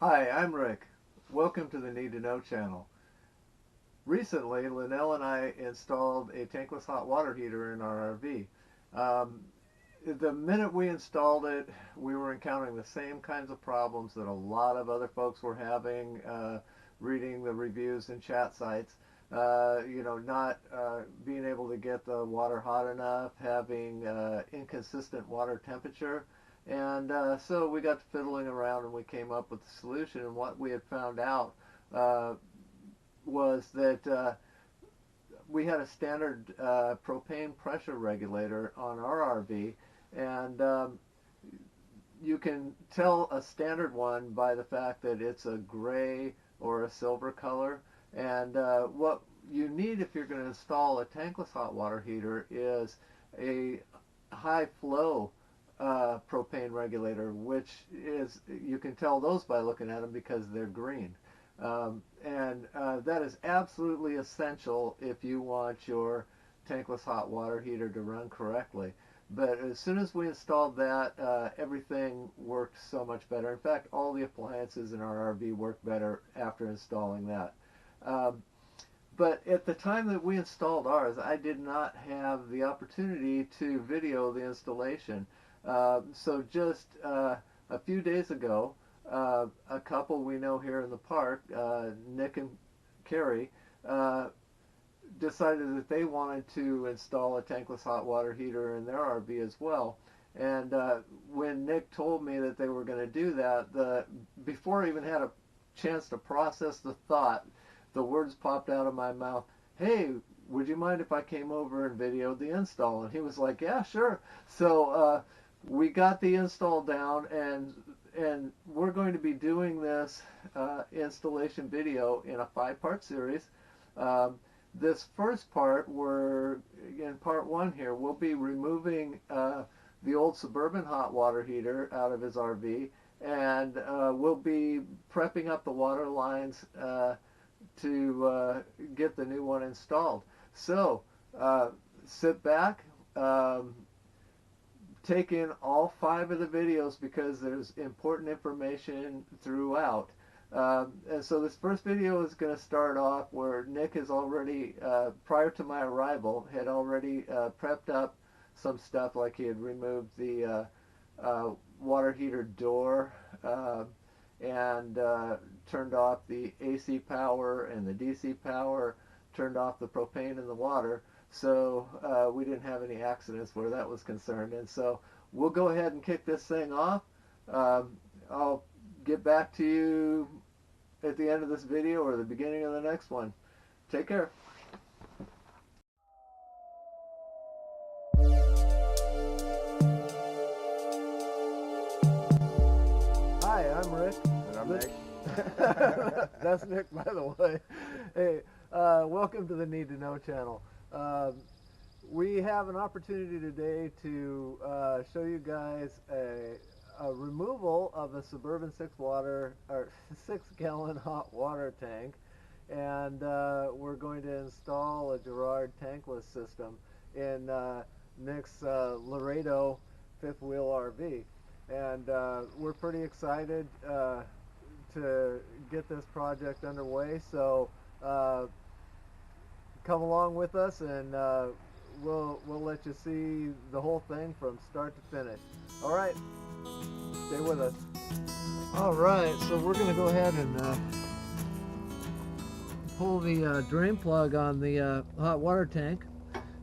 Hi, I'm Rick. Welcome to the Need to Know channel. Recently, Lynelle and I installed a tankless hot water heater in our RV. Um, the minute we installed it, we were encountering the same kinds of problems that a lot of other folks were having, reading the reviews and chat sites. Not being able to get the water hot enough, having inconsistent water temperature. And so we got to fiddling around and we came up with a solution. And what we had found out uh, was that we had a standard propane pressure regulator on our RV, and you can tell a standard one by the fact that it's a gray or a silver color. And what you need if you're going to install a tankless hot water heater is a high flow propane regulator, which is, you can tell those by looking at them because they're green. And that is absolutely essential if you want your tankless hot water heater to run correctly. But as soon as we installed that, everything worked so much better. In fact, all the appliances in our RV worked better after installing that. Um, but at the time that we installed ours, I did not have the opportunity to video the installation. So just a few days ago, a couple we know here in the park, Nick and Carrie, uh, decided that they wanted to install a tankless hot water heater in their RV as well. And when Nick told me that they were going to do that, before I even had a chance to process the thought, the words popped out of my mouth, "Hey, would you mind if I came over and videoed the install?" And he was like, "Yeah, sure." So we got the install down, and we're going to be doing this installation video in a 5-part series. Um, this first part, we're in part one here, we'll be removing the old Suburban hot water heater out of his RV, and we'll be prepping up the water lines to get the new one installed. So uh, sit back, um, take in all 5 of the videos because there's important information throughout. And so this first video is going to start off where Nick has already, prior to my arrival, had already prepped up some stuff, like he had removed the water heater door, and turned off the AC power and the DC power, turned off the propane and the water, so we didn't have any accidents where that was concerned. And so we'll go ahead and kick this thing off. I'll get back to you at the end of this video or the beginning of the next one. Take care. Hi, I'm Rick. And I'm This- Nick. That's Nick, by the way. Hey, welcome to the Need to Know channel. Um, we have an opportunity today to show you guys a removal of a Suburban 6-gallon hot water tank, and we're going to install a Girard tankless system in Nick's Laredo fifth wheel RV. And we're pretty excited to get this project underway. So come along with us, and we'll let you see the whole thing from start to finish. All right, stay with us. All right, so we're going to go ahead and pull the drain plug on the hot water tank.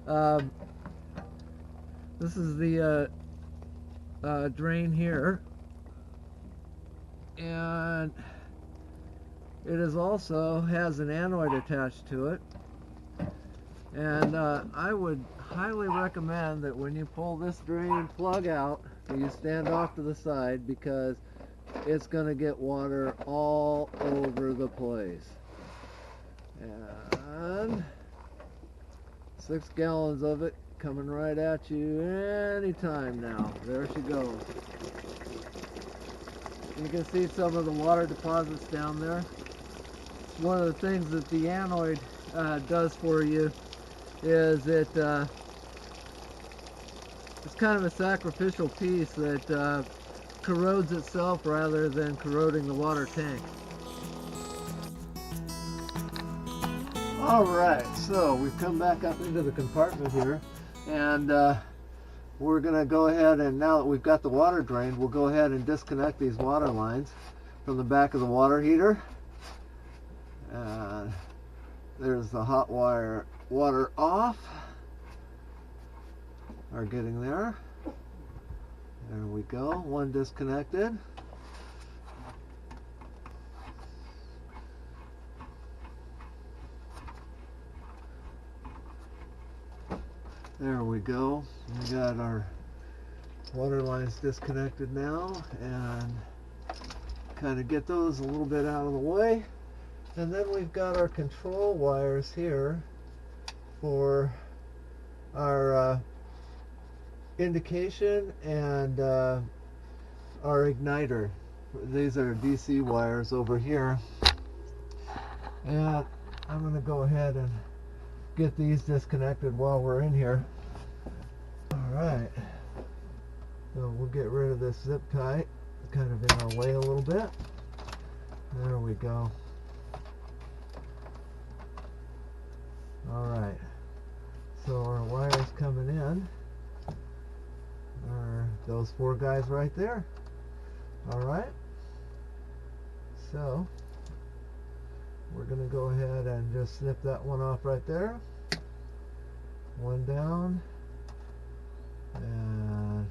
Um, this is the drain here, and it is also has an anoid attached to it. And I would highly recommend that when you pull this drain plug out, that you stand off to the side, because it's going to get water all over the place. And 6 gallons of it coming right at you anytime now. There she goes. You can see some of the water deposits down there. It's one of the things that the anoid does for you, is it's kind of a sacrificial piece that corrodes itself rather than corroding the water tank. Alright, so we've come back up into the compartment here, and we're going to go ahead and, now that we've got the water drained, we'll go ahead and disconnect these water lines from the back of the water heater. And there's the hot water off, are getting there. There we go, one disconnected. There we go. We got our water lines disconnected now, and kind of get those a little bit out of the way. And then we've got our control wires here for our indication and our igniter. These are DC wires over here. And I'm going to go ahead and get these disconnected while we're in here. Alright, so we'll get rid of this zip tie, kind of in our way a little bit. There we go. Alright, so our wires coming in are those four guys right there. Alright, so we're going to go ahead and just snip that one off right there. One down. And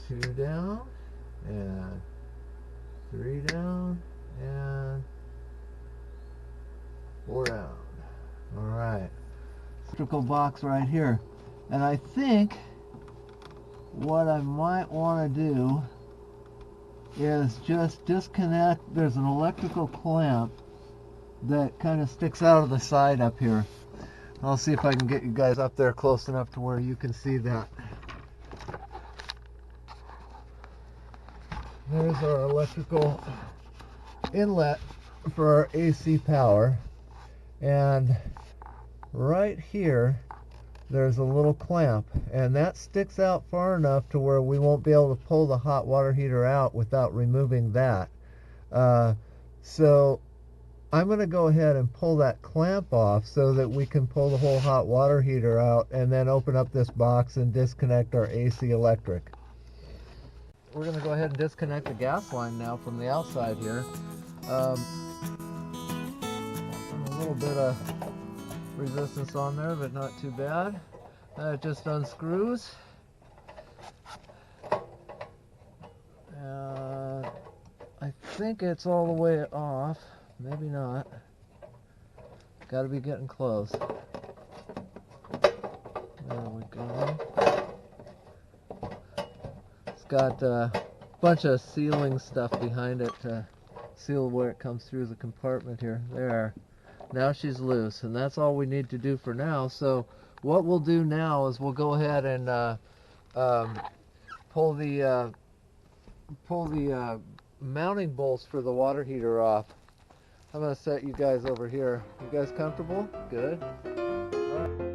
two down. And three down. And four down. Alright. Electrical box right here. And I think what I might want to do is just disconnect. There's an electrical clamp that kind of sticks out of the side up here. I'll see if I can get you guys up there close enough to where you can see that. There's our electrical inlet for our AC power, and right here there's a little clamp, and that sticks out far enough to where we won't be able to pull the hot water heater out without removing that. So I'm going to go ahead and pull that clamp off so that we can pull the whole hot water heater out, and then open up this box and disconnect our AC electric. We're going to go ahead and disconnect the gas line now from the outside here. A little bit of resistance on there, but not too bad. It just unscrews. I think it's all the way off. Maybe not. Got to be getting close. There we go. It's got a bunch of sealing stuff behind it to seal where it comes through the compartment here. There. Now she's loose, and that's all we need to do for now. So what we'll do now is we'll go ahead and pull the mounting bolts for the water heater off. I'm going to set you guys over here. You guys comfortable? Good. All right.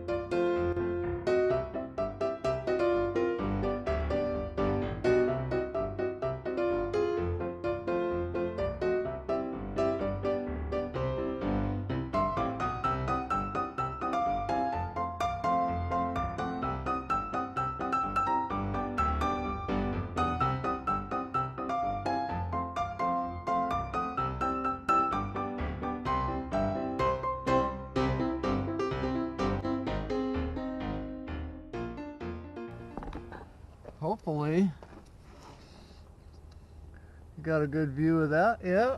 Hopefully you got a good view of that. Yeah,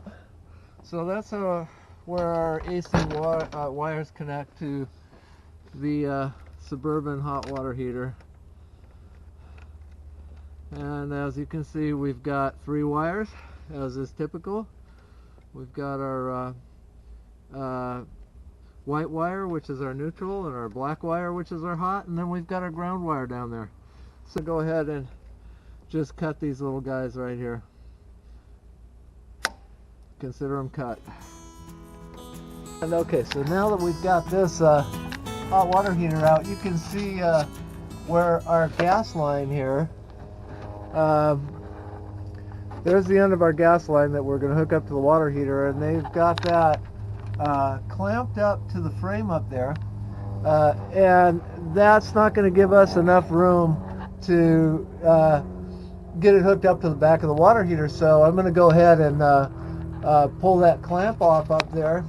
so that's where our AC wires connect to the Suburban hot water heater. And as you can see, we've got 3 wires, as is typical. We've got our white wire, which is our neutral, and our black wire, which is our hot, and then we've got our ground wire down there. So go ahead and just cut these little guys right here. Consider them cut. And okay, so now that we've got this hot water heater out, you can see where our gas line here, there's the end of our gas line that we're going to hook up to the water heater, and they've got that clamped up to the frame up there, and that's not going to give us enough room to get it hooked up to the back of the water heater. So I'm going to go ahead and pull that clamp off up there.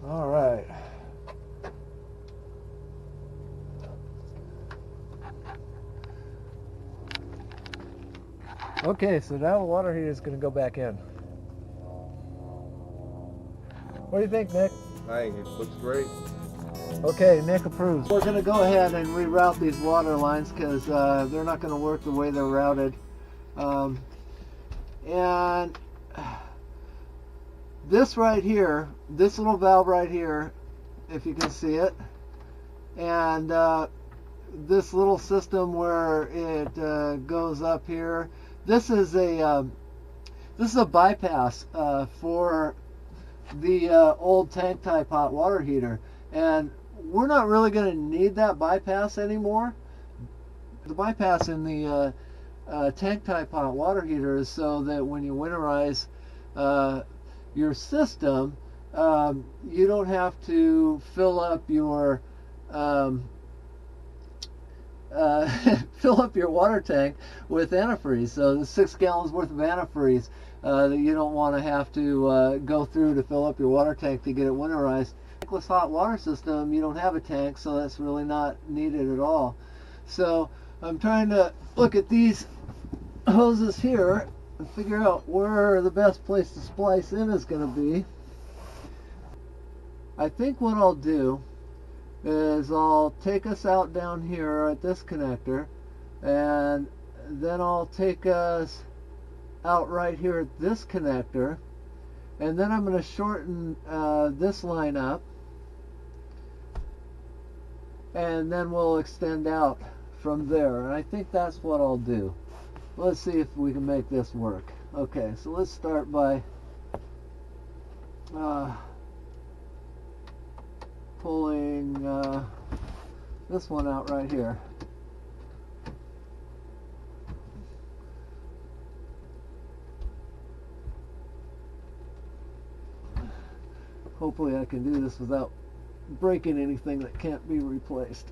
All right. Okay, so now the water heater is going to go back in. What do you think, Nick? I think it looks great. Okay, Nick approves. We're going to go ahead and reroute these water lines because they're not going to work the way they're routed. And this right here, this little valve right here, if you can see it, and this little system where it goes up here, this is a bypass for the old tank type hot water heater, and we're not really going to need that bypass anymore. The bypass in the tank type hot water heater is so that when you winterize your system, you don't have to fill up your fill up your water tank with antifreeze. So the 6 gallons worth of antifreeze that you don't want to have to go through to fill up your water tank to get it winterized. Tankless hot water system, you don't have a tank, so that's really not needed at all. So I'm trying to look at these hoses here and figure out where the best place to splice in is going to be. I think what I'll do is I'll take us out down here at this connector, and then I'll take us out right here at this connector, and then I'm going to shorten this line up, and then we'll extend out from there. And I think that's what I'll do. Let's see if we can make this work. Okay, so let's start by pulling this one out right here. Hopefully I can do this without breaking anything that can't be replaced.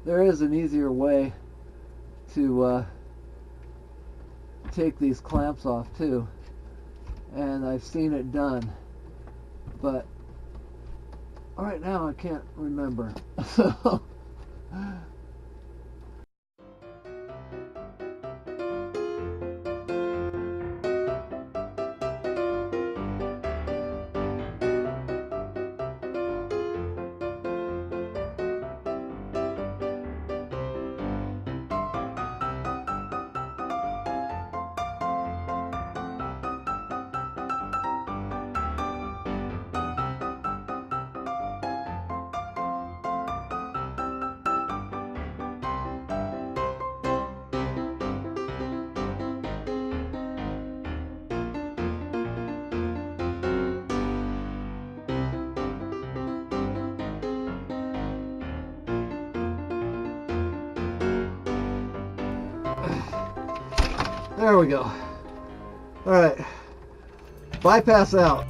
There is an easier way to take these clamps off too, and I've seen it done, but right now I can't remember. So there we go. All right, bypass out.